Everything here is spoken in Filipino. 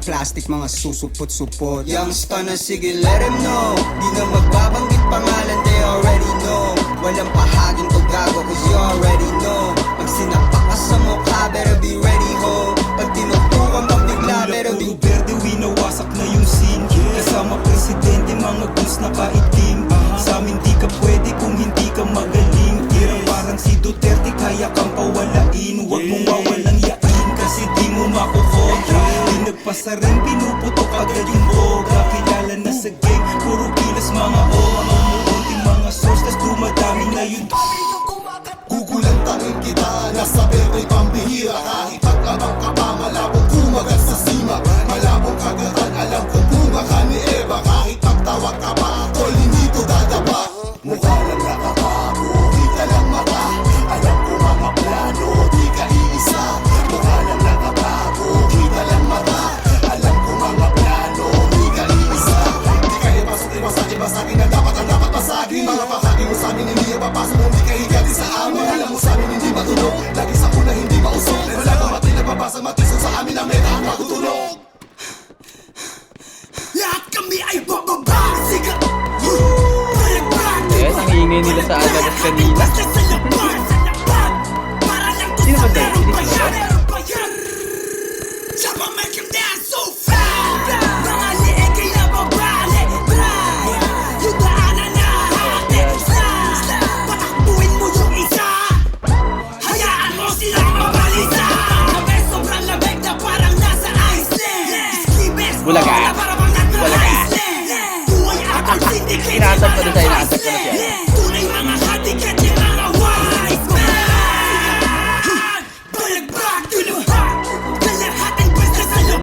plastic, mga susupot-supot. Youngsta na sige, let him know. Di na magbabanggit pangalan, they already know. Walang pahaging to gago, cause you already know. Pag sinapak ka sa mukha, better be ready ho. Pag tinutukan ka bigla, better be verde, winawasak na yung scene. Kasama presidente, mga goons na kaitim. Sa amin di ka pwede kung hindi ka magaling. Tirang parang si Duterte, kaya kang pawalain. Huwag mong wawalang yain, kasi di mo makukontra. Di nagpasa rin, pinuputok agad yung boga. Kilala na sa game, puro kilas mga oma. Umuunting mga source, tas dumadami na yun. Gugulang tangin kita, nasa berto'y pambihira. Kahit paglabang ka pa, malabong kumagat sa sima. Malabong kagatan, alam kong bunga ka ni Eva. Kahit pagtawag ka pa, tol, hindi to dadapa. Mukha lang nakatago, kita lang mata. Alam ko mga plano, di ka iisa. Mukha lang nakatago, kita lang mata. Alam ko mga plano, di ka iisa. Di ka ipasok-ipasagin, basagin na dapat ang dapat basagin. Mga bahagi mo sa amin, hindi yung papasok, hindi ka higati sa amin. Alam mo sa amin, hindi matunog. Lagi sa una, hindi mausok. Wala kang matay, nagbabasag matisok sa amin ang meta ang magtutunog. Lahat kami ay bababa. Siga. Ayan, ang ingay nila sa Agadas kanina. Sino ba tayo? Bulaga. Bulaga. Inaasap ko na siya, inaasap ko na siya.